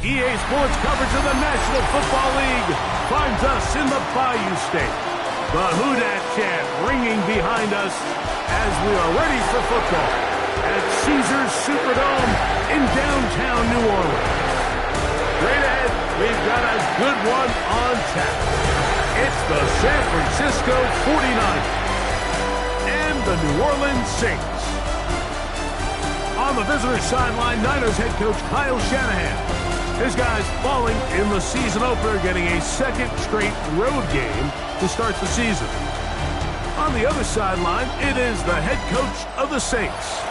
EA Sports coverage of the National Football League finds us in the Bayou State. The Who Dat chant ringing behind us as we are ready for football at Caesars Superdome in downtown New Orleans. Straight ahead, we've got a good one on tap. It's the San Francisco 49ers and the New Orleans Saints. On the visitor's sideline, Niners head coach Kyle Shanahan. His guys falling in the season opener, getting a second straight road game to start the season. On the other sideline, it is the head coach of the Saints.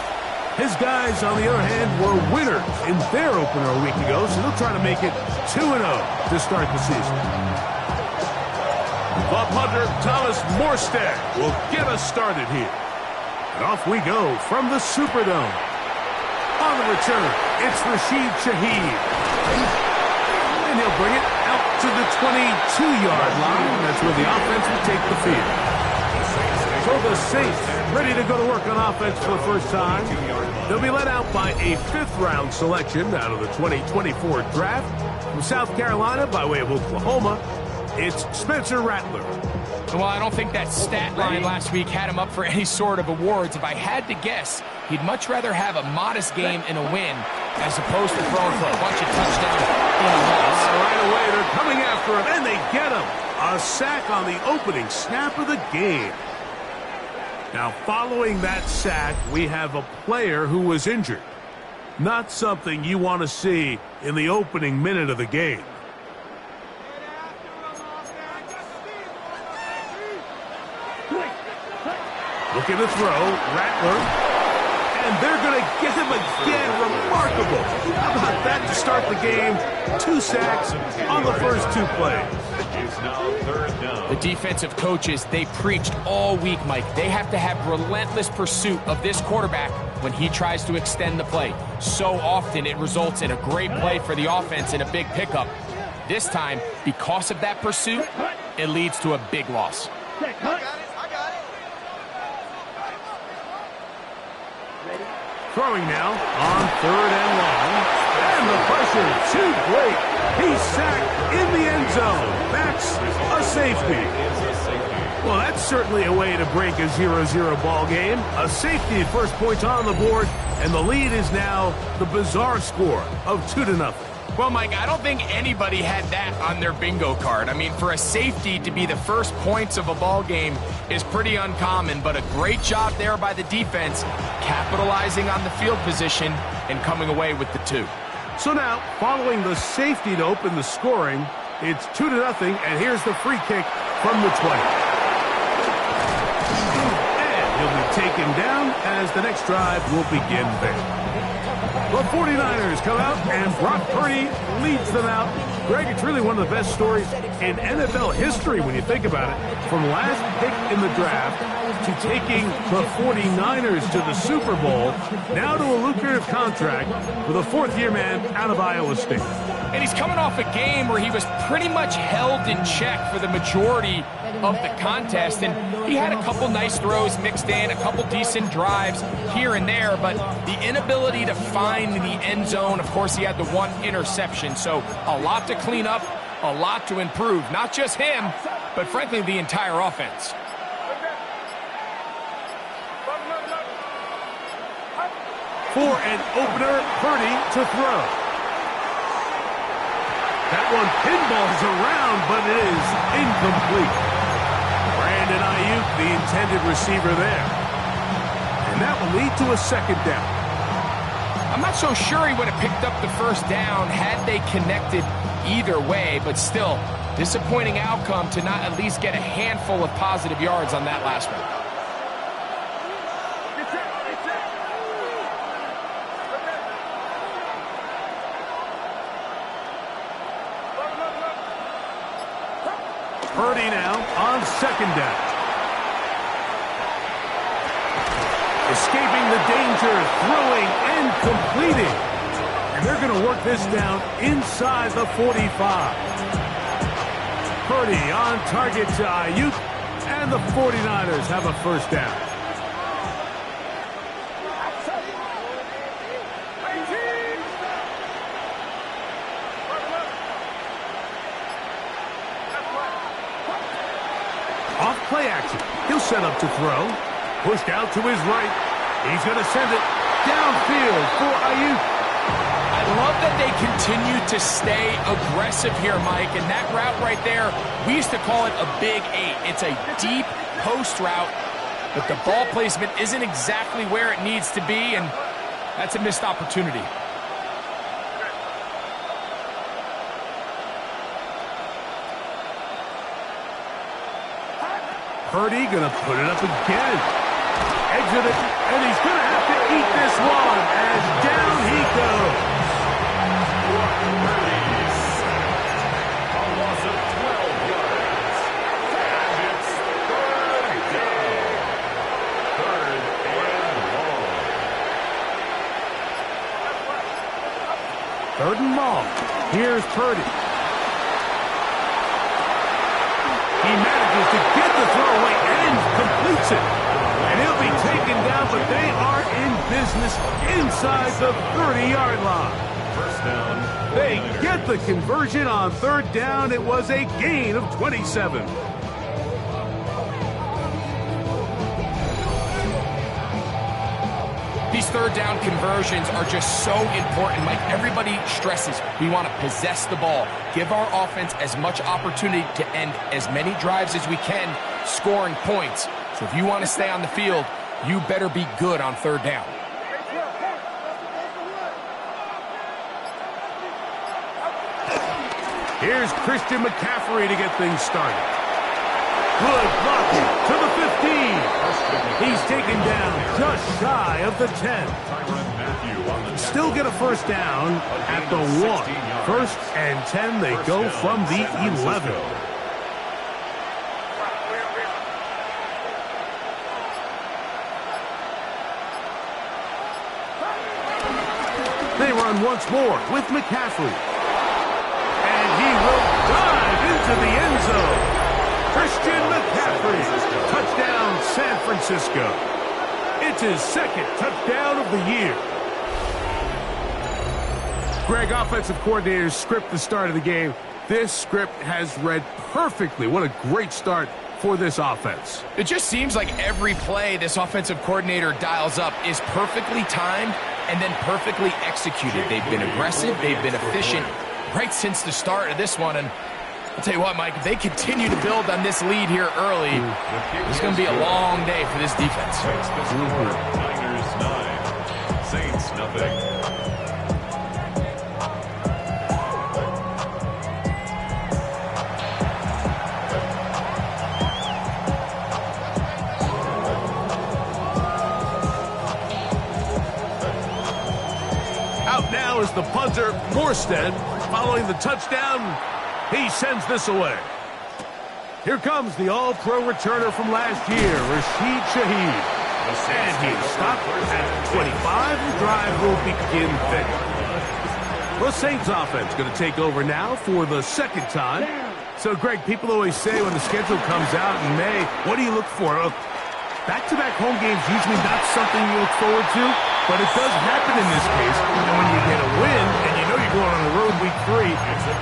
His guys, on the other hand, were winners in their opener a week ago, so they'll try to make it 2-0 to start the season. The punter, Thomas Morstead, will get us started here. And off we go from the Superdome. On the return, it's Rashid Shaheed. And he'll bring it out to the 22-yard line. That's where the offense will take the field. So the Saints ready to go to work on offense for the first time. They'll be led out by a fifth-round selection out of the 2024 draft. From South Carolina by way of Oklahoma, it's Spencer Rattler. Well, I don't think that stat line last week had him up for any sort of awards. If I had to guess, he'd much rather have a modest game and a win as opposed to throwing for a bunch of touchdowns in a loss. Right away, they're coming after him, and they get him. A sack on the opening snap of the game. Now, following that sack, we have a player who was injured. Not something you want to see in the opening minute of the game. Look at the throw, Rattler, and they're going to get him again. Remarkable. How about that to start the game? 2 sacks on the first 2 plays. The defensive coaches, they preached all week, Mike. They have to have relentless pursuit of this quarterback when he tries to extend the play. So often it results in a great play for the offense and a big pickup. This time, because of that pursuit, it leads to a big loss. Throwing now on 3rd and long. And the pressure too great. He's sacked in the end zone. That's a safety. Well, that's certainly a way to break a 0-0 ball game. A safety, first points on the board, and the lead is now the bizarre score of 2-0. Well, Mike, I don't think anybody had that on their bingo card. I mean, for a safety to be the first points of a ball game is pretty uncommon, but a great job there by the defense, capitalizing on the field position and coming away with the 2. So now, following the safety to open the scoring, it's 2-0, and here's the free kick from the 20. And he'll be taken down as the next drive will begin there. The 49ers come out, and Brock Purdy leads them out. Greg, it's really one of the best stories in NFL history when you think about it. From last pick in the draft to taking the 49ers to the Super Bowl, now to a lucrative contract with a fourth-year man out of Iowa State. And he's coming off a game where he was pretty much held in check for the majority of the contest, and he had a couple nice throws mixed in, a couple decent drives here and there, but the inability to find the end zone, of course, he had the 1 interception, so a lot to clean up, a lot to improve. Not just him, but frankly, the entire offense. For an opener, Purdy to throw. That one pinballs around, but it is incomplete. Brandon Ayuk, the intended receiver there. And that will lead to a second down. I'm not so sure he would have picked up the first down had they connected either way, but still, disappointing outcome to not at least get a handful of positive yards on that last one. Purdy now on second down. Escaping the danger, throwing and completing. And they're going to work this down inside the 45. Purdy on target to Ayuk. And the 49ers have a first down. Off play action. He'll set up to throw. Pushed out to his right. He's going to send it downfield for Ayuk. I love that they continue to stay aggressive here, Mike. And that route right there, we used to call it a big 8. It's a deep post route, but the ball placement isn't exactly where it needs to be, and that's a missed opportunity. Purdy gonna put it up again. Exit it, and he's gonna have to eat this one as down he goes. A loss of 12 yards. And it's third down. Third and long. Third and long. Here's Purdy. He manages to get the throw away and completes it. And he'll be taken down, but they are in business inside the 30-yard line. First down. They get the conversion on third down. It was a gain of 27. These third down conversions are just so important. Like everybody stresses, we want to possess the ball, give our offense as much opportunity to end as many drives as we can, scoring points. So if you want to stay on the field, you better be good on third down. Here's Christian McCaffrey to get things started. Good blocking to the 15. He's taken down just shy of the 10. Still get a first down at the 1. First and 10, they go from the 11. They run once more with McCaffrey. And he will dive into the end zone. Christian McCaffrey, touchdown San Francisco. It's his second touchdown of the year. Greg, offensive coordinators script the start of the game. This script has read perfectly. What a great start for this offense. It just seems like every play this offensive coordinator dials up is perfectly timed and then perfectly executed. They've been aggressive, they've been efficient right since the start of this one, and I'll tell you what, Mike, if they continue to build on this lead here early, it's going to be a long day for this defense. Niners 9, Saints nothing. Out now is the punter, Morstead. Following the touchdown, he sends this away. Here comes the all-pro returner from last year, Rashid Shaheed. And he stopped at 25. The drive will begin then. The Saints offense going to take over now for the second time. So, Greg, people always say when the schedule comes out in May, what do you look for? Back-to-back home games usually not something you look forward to, but it does happen in this case. And when you get a win and you know you're going on the road week 3,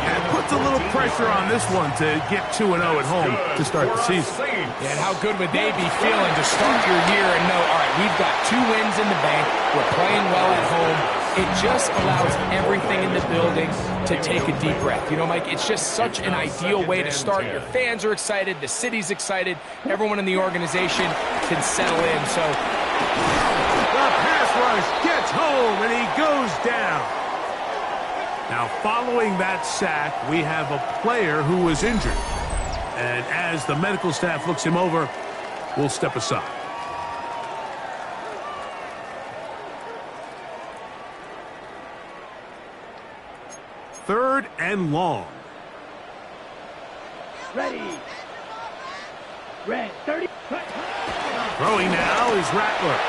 that puts a little pressure on this one to get 2-0 at home to start the season. Yeah, and how good would they be feeling to start your year and know, all right, we've got 2 wins in the bank, we're playing well at home. It just allows everything in the building to take a deep breath. You know, Mike, it's just such an ideal way to start. Your fans are excited, the city's excited, everyone in the organization can settle in. So the pass rush gets home and he goes down. Now, following that sack, we have a player who was injured. And as the medical staff looks him over, we'll step aside. Third and long. Ready. Red, 30. Throwing now is Rattler.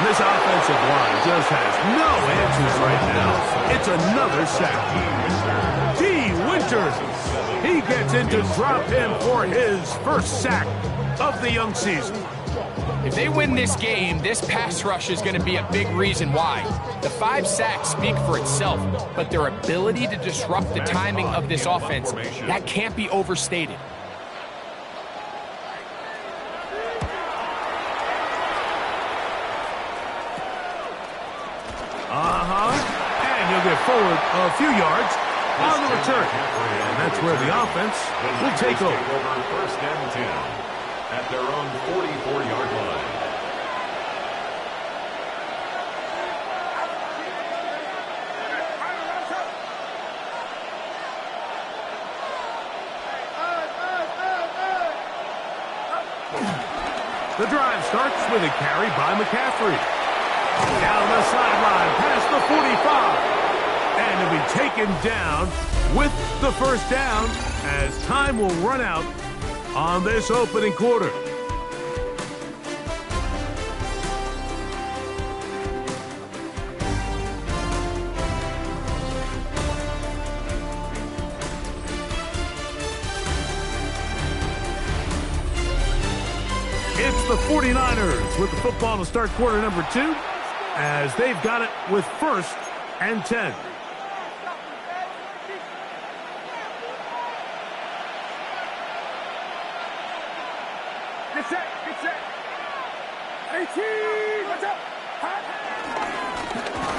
This offensive line just has no answers right now. It's another sack. Gee Winters. He gets in to drop him for his first sack of the young season. If they win this game, this pass rush is going to be a big reason why. The 5 sacks speak for itself, but their ability to disrupt the timing of this offense, that can't be overstated. And he'll get forward a few yards on the return. And that's where the offense will take over. First and 10 at their own 44-yard line. The drive starts with a carry by McCaffrey. Down the sideline, past the 45. And he'll be taken down with the first down as time will run out on this opening quarter. It's the 49ers with the football to start quarter number 2 as they've got it with first and 10. Get set, get set. 18, watch out.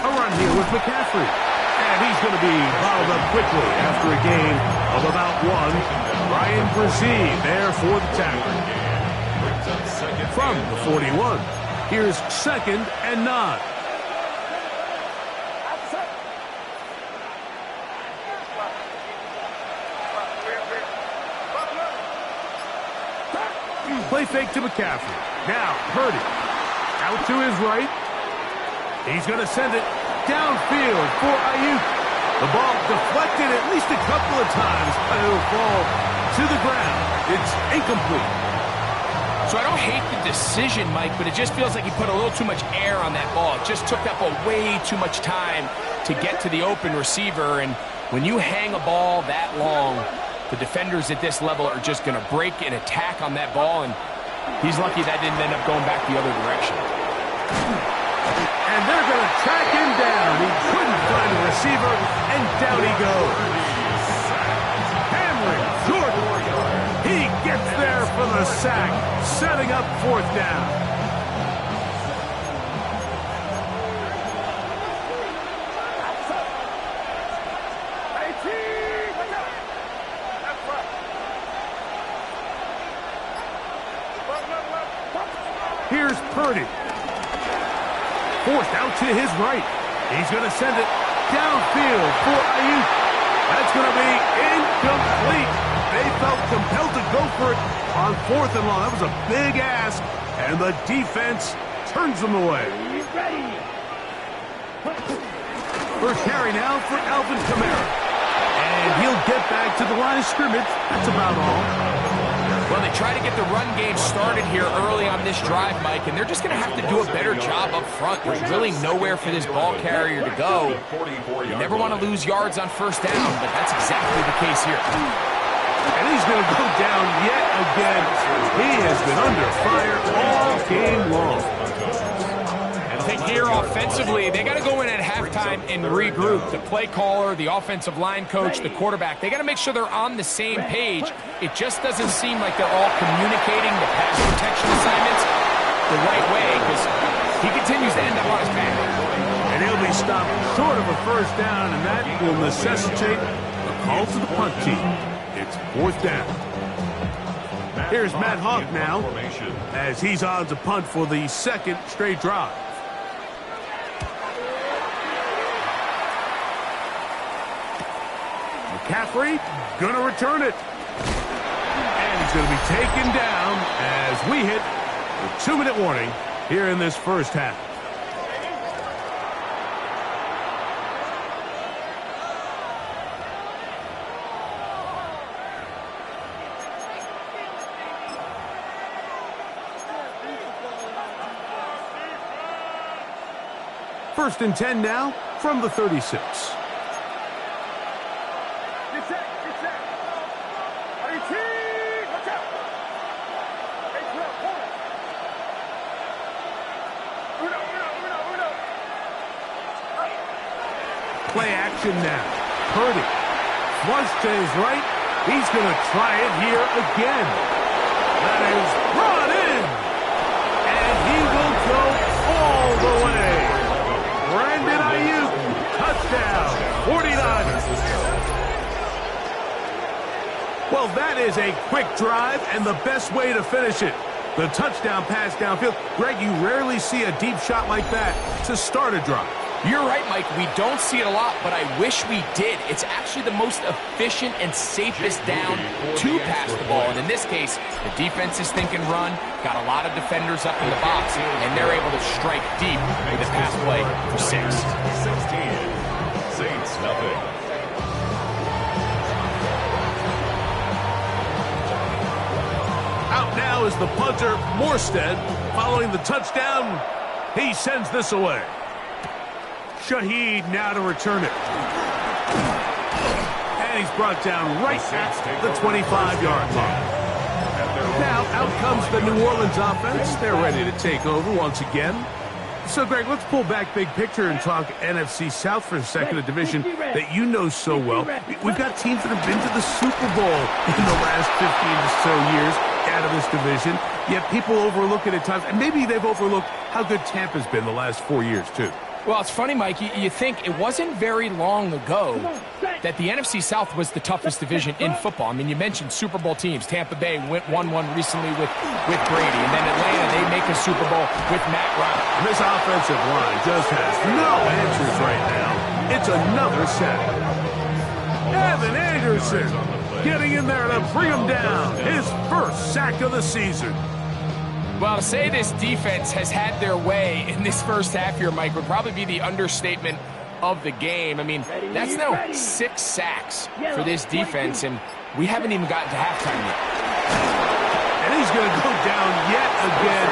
A run here with McCaffrey. And he's going to be bottled up quickly after a gain of about 1. Ryan Brzee there for the tackle. From the 41, here's second and 9. Play fake to McCaffrey. Now, Purdy. Out to his right. He's going to send it downfield for Ayuk. The ball deflected at least a couple of times, but it'll fall to the ground. It's incomplete. So I don't hate the decision, Mike, but it just feels like he put a little too much air on that ball. It just took up way too much time to get to the open receiver. And when you hang a ball that long, the defenders at this level are just going to break and attack on that ball, and he's lucky that didn't end up going back the other direction. And they're going to track him down. He couldn't find a receiver, and down he goes. Cameron Jordan. He gets there for the sack, setting up fourth down. Here's Purdy. Forced out to his right. He's going to send it downfield for Ayuk. That's going to be incomplete. They felt compelled to go for it on 4th and long. That was a big ask, and the defense turns them away. First carry now for Alvin Kamara. And he'll get back to the line of scrimmage. That's about all. Well, they try to get the run game started here early on this drive, Mike, and they're just going to have to do a better job up front. There's really nowhere for this ball carrier to go. You never want to lose yards on first down, but that's exactly the case here. And he's going to go down yet again. He has been under fire all game long. I think here offensively, they got to go in at halftime and regroup. The play caller, the offensive line coach, the quarterback, they got to make sure they're on the same page. It just doesn't seem like they're all communicating the pass protection assignments the right way, because he continues to end up on his back. And he'll be stopped short of a first down, and that will necessitate a call to the punt team. It's fourth down. Here's Matt Hawk now, as he's on to punt for the second straight drive. McCaffrey going to return it. And he's going to be taken down as we hit the 2-minute warning here in this first half. First and 10 now from the 36. Get set, Play action now. Purdy. Flush to his right. He's going to try it here again. That is brought in. And he will go all the way. Brandon Ayuk, touchdown, 49ers. Well, that is a quick drive and the best way to finish it. The touchdown pass downfield. Greg, you rarely see a deep shot like that to start a drive. You're right, Mike. We don't see it a lot, but I wish we did. It's actually the most efficient and safest down to pass the ball. And in this case, the defense is thinking run, got a lot of defenders up in the box, and they're able to strike deep with a pass play for 6. 16. Saints nothing. Out now is the punter, Morstead. Following the touchdown, he sends this away. Shaheed now to return it. And he's brought down right at the 25-yard line. Now, out comes the New Orleans offense. They're ready to take over once again. So, Greg, let's pull back big picture and talk NFC South for a second, a division that you know so well. We've got teams that have been to the Super Bowl in the last 15 or so years out of this division, yet people overlook it at times, and maybe they've overlooked how good Tampa's been the last 4 years, too. Well, it's funny, Mike, you think it wasn't very long ago that the NFC South was the toughest division in football. I mean, you mentioned Super Bowl teams. Tampa Bay won one recently with Brady, and then Atlanta, they make a Super Bowl with Matt Ryan. And this offensive line just has no answers right now. It's another sack. Evan Anderson getting in there to bring him down. His first sack of the season. Well, to say this defense has had their way in this first half here, Mike, would probably be the understatement of the game. I mean, that's now 6 sacks for this defense, and we haven't even gotten to halftime yet. And he's going to go down yet again.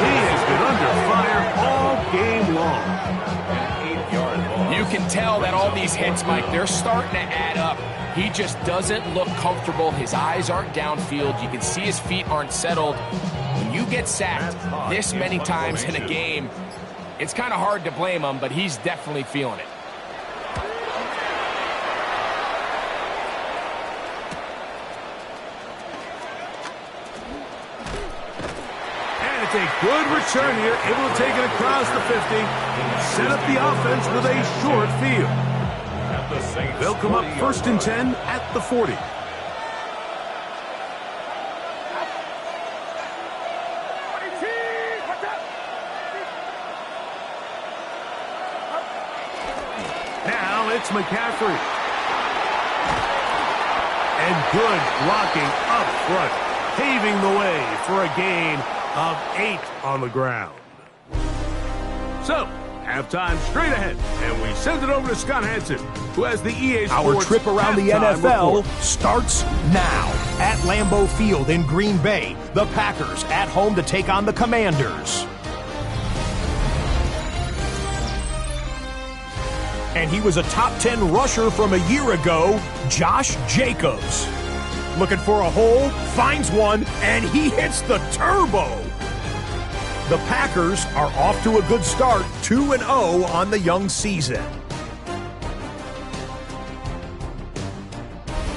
He has been under fire all game long. You can tell that all these hits, Mike, they're starting to add up. He just doesn't look comfortable. His eyes aren't downfield. You can see his feet aren't settled. When you get sacked this many times in a game, it's kind of hard to blame him, but he's definitely feeling it. And it's a good return here, able to take it across the 50, set up the offense with a short field. They'll come up 1st and 10 at the 40. Now it's McCaffrey. And good blocking up front, paving the way for a gain of 8 on the ground. So, halftime straight ahead, and we send it over to Scott Hansen, who has the EA Sports Our trip around the NFL report. starts now. At Lambeau Field in Green Bay, the Packers at home to take on the Commanders. And he was a top 10 rusher from a year ago, Josh Jacobs. Looking for a hole, finds one, and he hits the turbo. The Packers are off to a good start, 2-0 on the young season.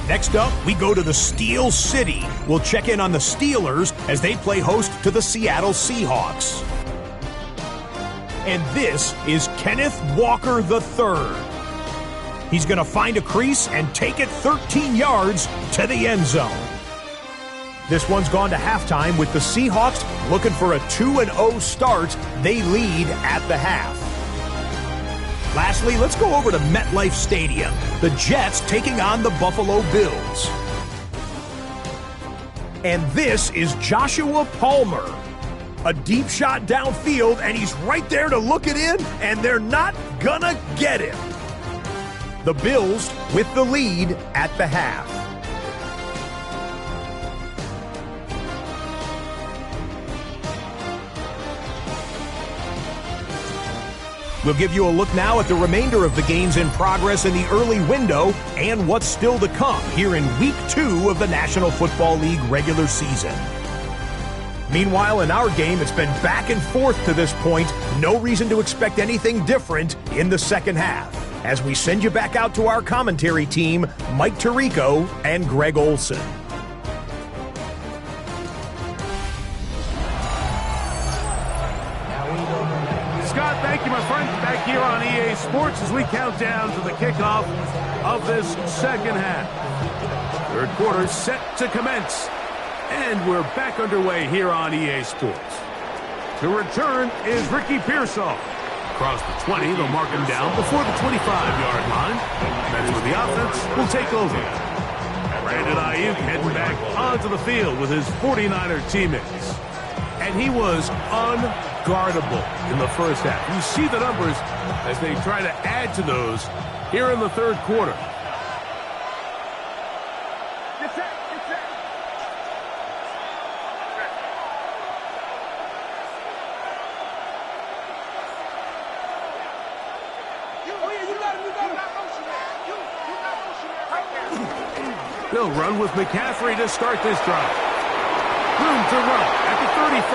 Next up, we go to the Steel City. We'll check in on the Steelers as they play host to the Seattle Seahawks. And this is Kenneth Walker III. He's going to find a crease and take it 13 yards to the end zone. This one's gone to halftime with the Seahawks looking for a 2-0 start. They lead at the half. Lastly, let's go over to MetLife Stadium. The Jets taking on the Buffalo Bills. And this is Joshua Palmer. A deep shot downfield, and he's right there to look it in, and they're not gonna get him. The Bills with the lead at the half. We'll give you a look now at the remainder of the games in progress in the early window and what's still to come here in Week 2 of the National Football League regular season. Meanwhile, in our game, it's been back and forth to this point. No reason to expect anything different in the second half. as we send you back out to our commentary team, Mike Tirico and Greg Olson. Scott, thank you, my friend. Back here on EA Sports as we count down to the kickoff of this second half. Third quarter set to commence. And we're back underway here on EA Sports. The return is Ricky Pearsall. Across the 20, they'll mark him down before the 25-yard line. That's where the offense will take over. Brandon Ayuk heading back onto the field with his 49er teammates. And he was unguardable in the first half. You see the numbers as they try to add to those here in the third quarter. They'll run with McCaffrey to start this drive. Room to run at the 35.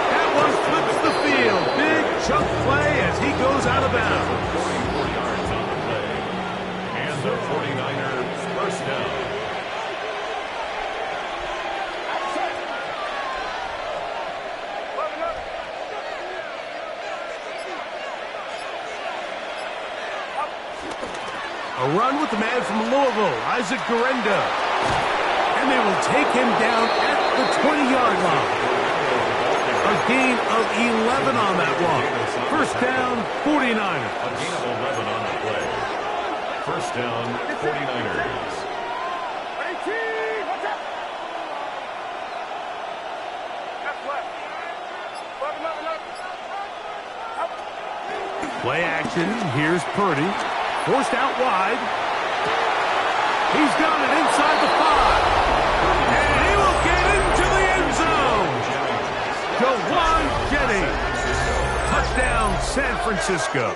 That one flips the field. Big chunk play as he goes out of bounds. 44 yards on the play. And the 49ers first down. A run with the man from Louisville, Isaac Guerendo. And they will take him down at the 20-yard line. A gain of 11 on that walk. First down, 49ers. A gain of 11 on the play. First down, 49ers. Play action. Here's Purdy. Forced out wide. He's got it inside the 5. And he will get into the end zone. Jawan Jennings. Touchdown, San Francisco.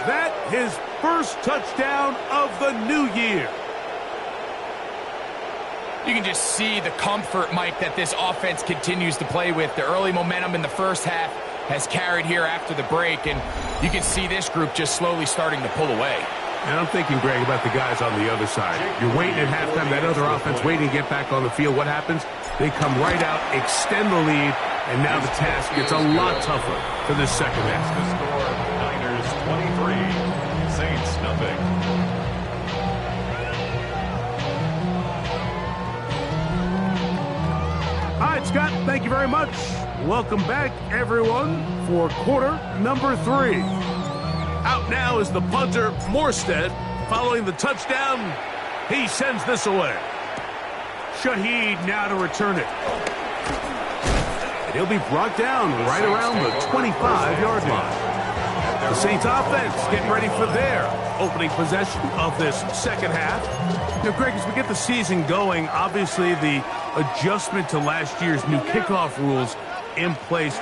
That his first touchdown of the new year. You can just see the comfort, Mike, that this offense continues to play with. The early momentum in the first half has carried here after the break, and you can see this group just slowly starting to pull away. And I'm thinking, Greg, about the guys on the other side. You're waiting at halftime, that other offense waiting to get back on the field. What happens? They come right out, extend the lead, and now the task gets a lot tougher for this second half. The score, Niners 23, Saints nothing. All right, Scott, thank you very much. Welcome back, everyone, for quarter number 3. Out now is the punter, Morstead. Following the touchdown, he sends this away. Shaheed now to return it. And he'll be brought down right around the 25-yard line. The Saints offense getting ready for their opening possession of this second half. Now, Greg, as we get the season going, obviously the adjustment to last year's new kickoff rules in place.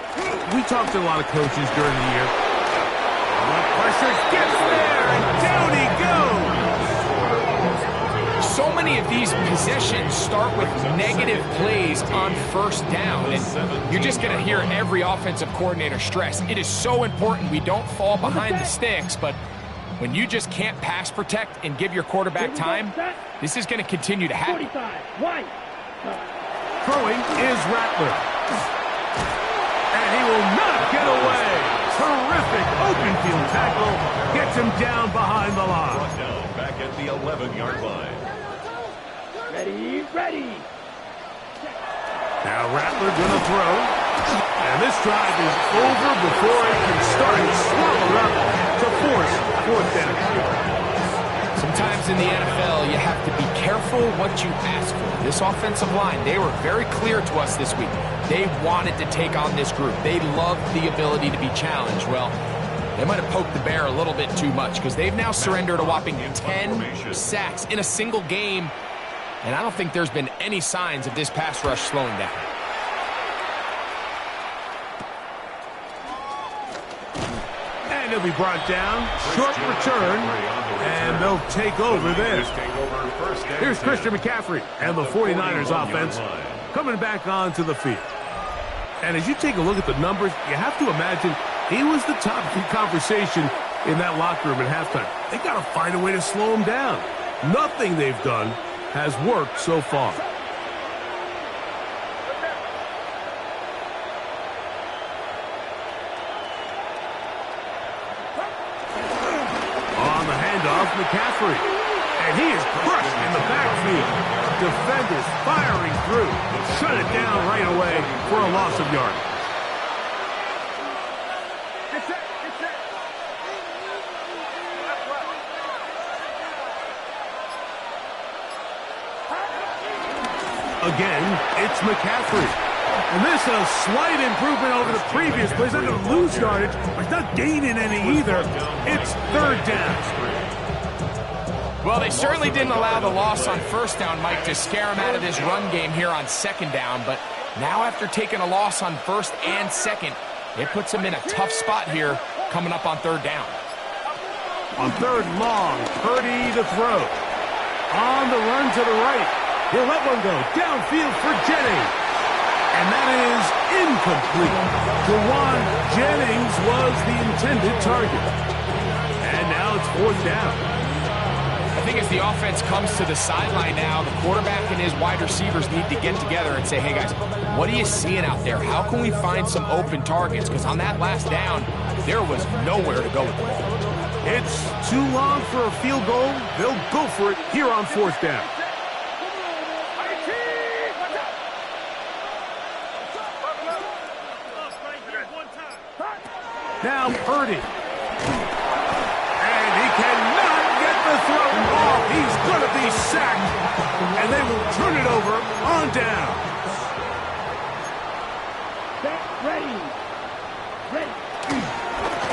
We talked to a lot of coaches during the year. Pressure gets there, and down he goes. So many of these possessions start with negative plays on first down, and you're just going to hear every offensive coordinator stress. It is so important we don't fall behind the sticks, but when you just can't pass protect and give your quarterback time, this is going to continue to happen. Throwing is Rattler. And he will not get away. Terrific open field tackle. Gets him down behind the line. Brought down back at the 11-yard line. Ready. Now Rattler gonna throw. And this drive is over before it can start. Swallowed up to force fourth down. Sometimes in the NFL, you have to be careful what you ask for. This offensive line, they were very clear to us this week. They wanted to take on this group. They loved the ability to be challenged. Well, they might have poked the bear a little bit too much because they've now surrendered a whopping 10 sacks in a single game. And I don't think there's been any signs of this pass rush slowing down. And he'll be brought down. Short return. And they'll take over there. Here's Christian McCaffrey and the 49ers offense coming back onto the field. And as you take a look at the numbers, you have to imagine He was the topic of conversation in that locker room at halftime. They got to find a way to slow him down. Nothing they've done has worked so far. On the handoff, McCaffrey. And he is crushed in the backfield. Defenders firing through. Shut it down right away for a loss of yardage. Again, it's McCaffrey. And this is a slight improvement over the previous play. He's not going to lose yardage, but he's not gaining any either. It's third down. Well, they certainly didn't allow the loss on first down, Mike, to scare him out of this run game here on second down. But now after taking a loss on first and second, it puts him in a tough spot here coming up on third down. On third long, Purdy to throw. On the run to the right. He'll let one go downfield for Jennings. And that is incomplete. Jawan Jennings was the intended target. And now it's fourth down. I think as the offense comes to the sideline now, the quarterback and his wide receivers need to get together and say, hey, guys, what are you seeing out there? How can we find some open targets? Because on that last down, there was nowhere to go with the ball. It's too long for a field goal. They'll go for it here on fourth down. Now Purdy. And he cannot get the throw off. He's going to be sacked. And they will turn it over on down. Ready.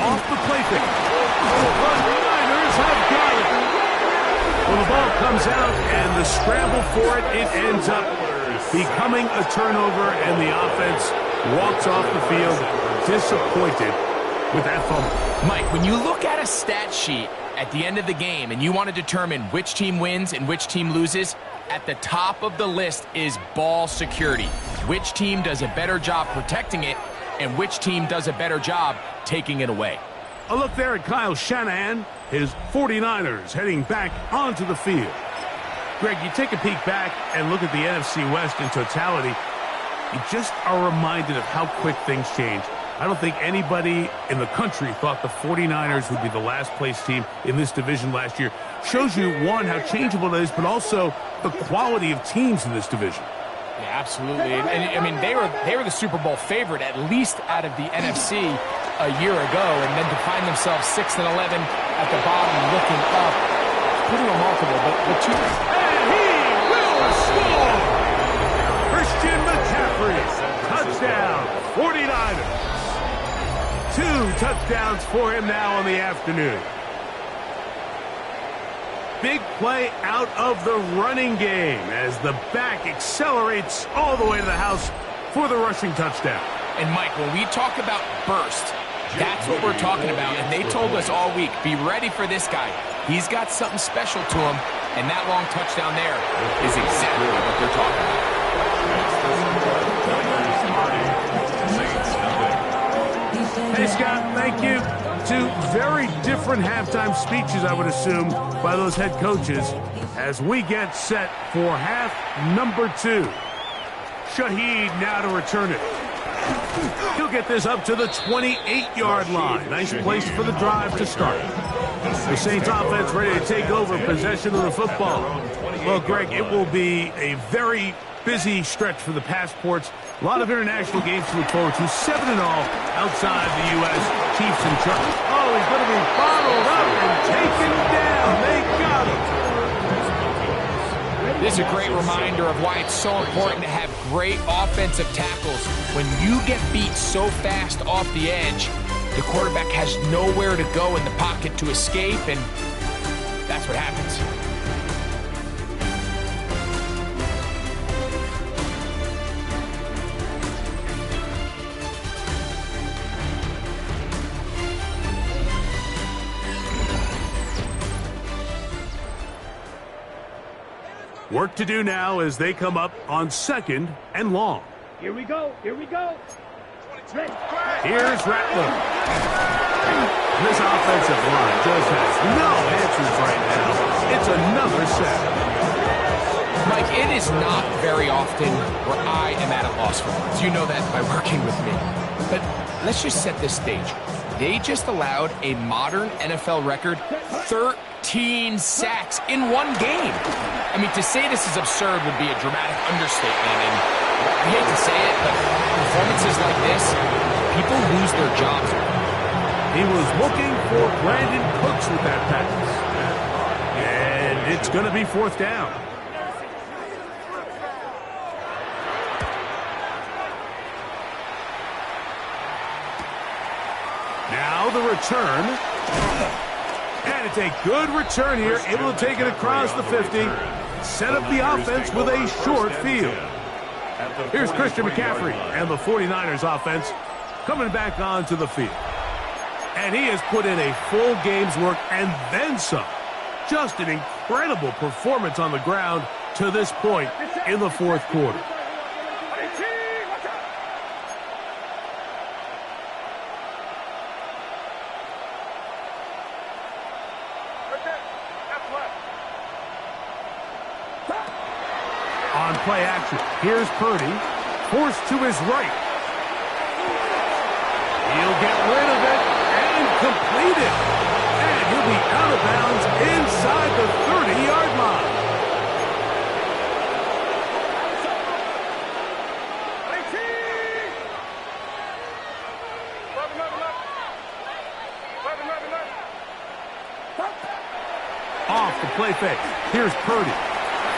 Off the play fake. The Niners have got it. Well, the ball comes out, and the scramble for it, it ends up becoming a turnover, and the offense walks off the field disappointed with that fumble. Mike, when you look at a stat sheet at the end of the game and you want to determine which team wins and which team loses, at the top of the list is ball security. Which team does a better job protecting it and which team does a better job taking it away. A look there at Kyle Shanahan, his 49ers heading back onto the field. Greg, you take a peek back and look at the NFC West in totality, you just are reminded of how quick things change. I don't think anybody in the country thought the 49ers would be the last place team in this division last year. Shows you, one, how changeable it is, but also the quality of teams in this division. Yeah, absolutely. And I mean, they were the Super Bowl favorite, at least out of the NFC a year ago, and then to find themselves 6-11 at the bottom looking up, pretty remarkable. But two. And he will score! Christian McCaffrey, touchdown, 49ers. 2 touchdowns for him now on the afternoon. Big play out of the running game as the back accelerates all the way to the house for the rushing touchdown. And Mike, when we talk about burst, that's what we're talking about. And they told us all week, be ready for this guy. He's got something special to him, and that long touchdown there is exactly what they're talking about. Hey, Scott, thank you. 2 very different halftime speeches, I would assume, by those head coaches as we get set for half number 2. Shaheed now to return it. He'll get this up to the 28-yard line. Nice place for the drive to start. The Saints offense ready to take over possession of the football. Well, Greg, it will be a very busy stretch for the passports. A lot of international games to look forward to. 7-0 outside the U.S. Chiefs in charge. Oh, he's going to be bottled up and taken down. They got him. This is a great reminder of why it's so important to have great offensive tackles. When you get beat so fast off the edge, the quarterback has nowhere to go in the pocket to escape, and that's what happens. Work to do now as they come up on 2nd and long. Here we go. Here's Rattler. This offensive line just has no answers right now. It's another sack. Mike, it is not very often where I am at a loss for words. You know that by working with me. But let's just set this stage. They just allowed a modern NFL record 13 sacks in one game. I mean, to say this is absurd would be a dramatic understatement. And I hate to say it, but performances like this, people lose their jobs. He was looking for Brandon Cooks with that pass. And it's going to be 4th down. Now the return. And it's a good return here, able to take it across the 50. Set up the offense with a short field. Here's Christian McCaffrey and the 49ers offense coming back onto the field. And he has put in a full game's work and then some. Just an incredible performance on the ground to this point in the 4th quarter. On play action, here's Purdy, forced to his right. He'll get rid of it and complete it. And he'll be out of bounds inside the 30-yard line. Off the play fake. Here's Purdy.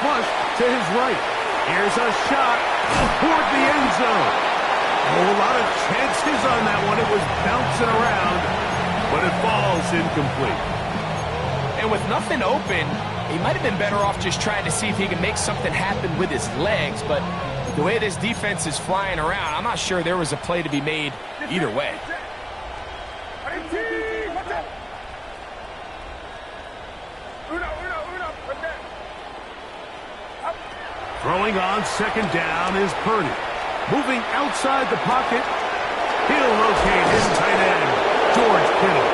Flush to his right. Here's a shot toward the end zone. Oh, a lot of chances on that one. It was bouncing around, but it falls incomplete. And with nothing open, he might have been better off just trying to see if he can make something happen with his legs, but the way this defense is flying around, I'm not sure there was a play to be made either way. Throwing on 2nd down is Purdy. Moving outside the pocket. He'll locate his tight end, George Kittle.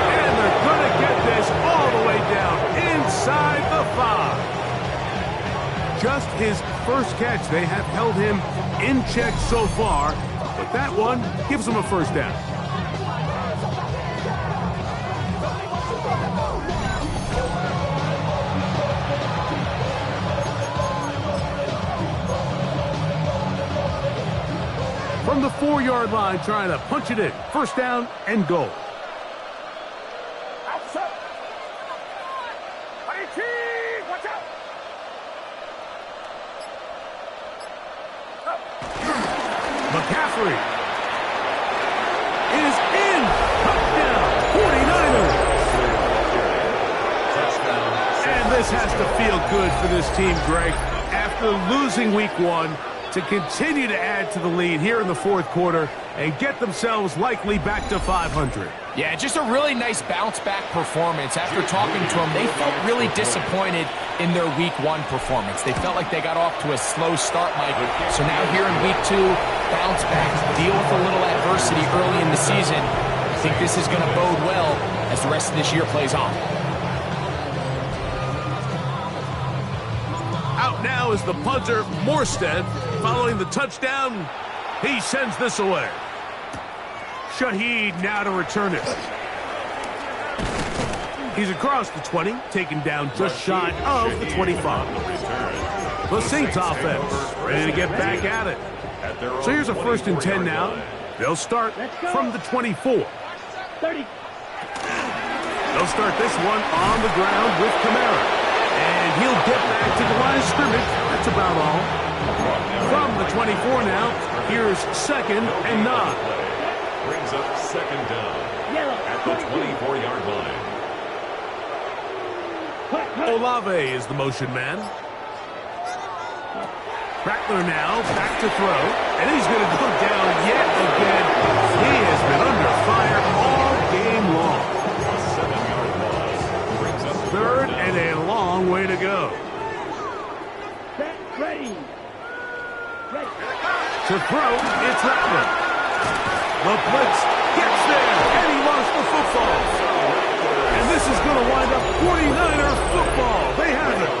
And they're going to get this all the way down inside the 5. Just his first catch. They have held him in check so far, but that one gives him a 1st down. From the 4-yard line, trying to punch it in. 1st down and goal. McCaffrey is in. Touchdown, 49ers. And this has to feel good for this team, Greg. After losing week 1, to continue to add to the lead here in the 4th quarter and get themselves likely back to 500. Yeah, just a really nice bounce-back performance. After talking to them, they felt really disappointed in their Week 1 performance. They felt like they got off to a slow start, Mike. So now here in Week 2, bounce back, deal with a little adversity early in the season. I think this is going to bode well as the rest of this year plays on. Out now is the punter, Morstead. Following the touchdown, he sends this away. Shaheed now to return it. He's across the 20, taken down just shy of the 25. The Saints offense ready to get back at it. So here's a 1st and 10 now. They'll start from the 24. They'll start this one on the ground with Kamara. And he'll get back to the line of scrimmage. That's about all. From the 24 now, here's 2nd and 9. Brings up 2nd down at the 24-yard line. Olave is the motion man. Rattler now back to throw, and he's going to go down yet again. He has been under fire all game long. 7-yard loss. Brings up 3rd and a long way to go. Ready. To throw, it's Rattler. The blitz gets there, and he lost the football. And this is going to wind up 49er football. They have it.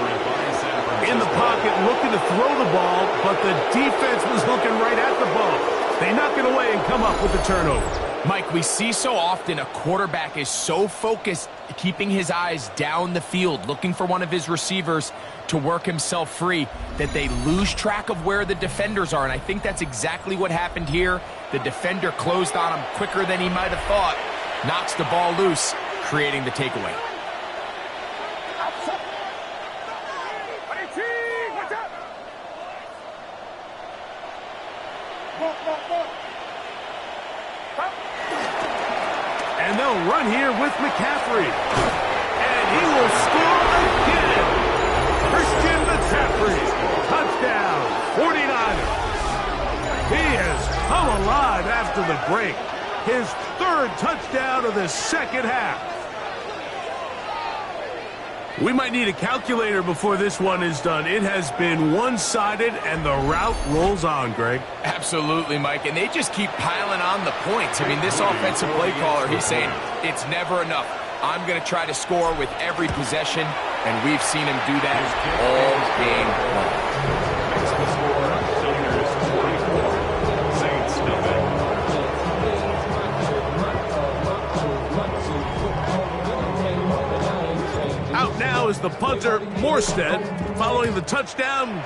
In the pocket, looking to throw the ball, but the defense was looking right at the ball. They knock it away and come up with the turnover. Mike, we see so often a quarterback is so focused, keeping his eyes down the field, looking for one of his receivers to work himself free, that they lose track of where the defenders are. And I think that's exactly what happened here. The defender closed on him quicker than he might have thought, knocks the ball loose, creating the takeaway. And they'll run here with McCaffrey. And he will score again. Christian McCaffrey. Touchdown, 49ers. He has come alive after the break. His third touchdown of the second half. We might need a calculator before this one is done. It has been one-sided, and the route rolls on, Greg. Absolutely, Mike, and they just keep piling on the points. I mean, this offensive play caller, he's saying it's never enough. I'm going to try to score with every possession, and we've seen him do that all game long. Makes the score, Steelers 24, Saints nothing. Out now is the punter, Morstead. Following the touchdown,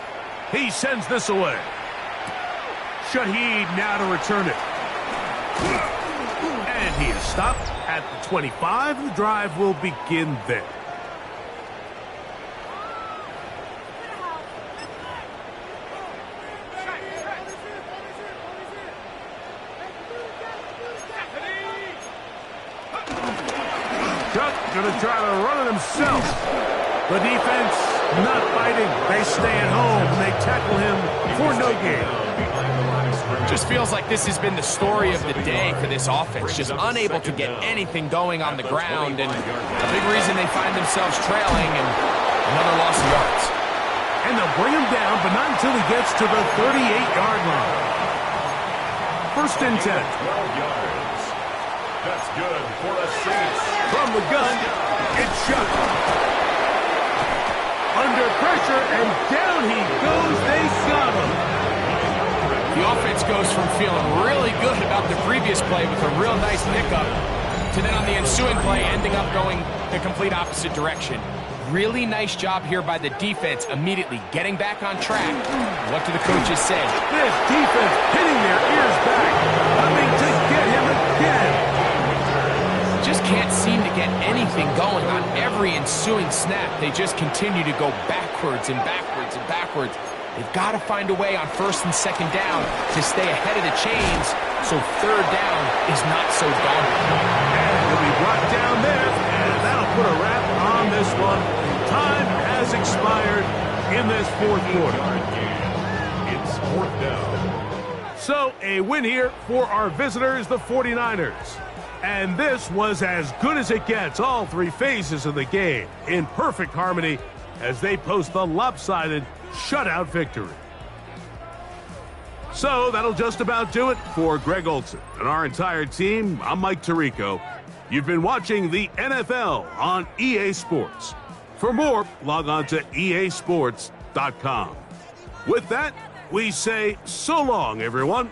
he sends this away. Shaheed now to return it. And he is stopped at the 25. The drive will begin there. Chuck going to try to run it himself. The defense not fighting. They stay at home. They tackle him for no gain. Just feels like this has been the story of the day for this offense. Just unable to get anything going on the ground. And a big reason they find themselves trailing and another loss of yards. And they'll bring him down, but not until he gets to the 38-yard line. First and 10. 12 yards. That's good for the Saints. From the gun, it's shut. Under pressure, and down he goes. They got him. The offense goes from feeling really good about the previous play with a real nice pickup to then on the ensuing play ending up going the complete opposite direction. Really nice job here by the defense, immediately getting back on track. What do the coaches say? This defense hitting their ears back, coming to get him again. Just can't seem to get anything going on every ensuing snap. They just continue to go backwards and backwards and backwards. They've got to find a way on first and second down to stay ahead of the chains so third down is not so daunting. And he'll be brought down there, and that'll put a wrap on this one. Time has expired in this fourth quarter. It's fourth down. So a win here for our visitors, the 49ers. And this was as good as it gets, all three phases of the game, in perfect harmony as they post the lopsided shutout victory. So that'll just about do it for Greg Olson and our entire team. I'm Mike Tirico. You've been watching the NFL on EA Sports. For more, log on to easports.com. With that, we say so long, everyone.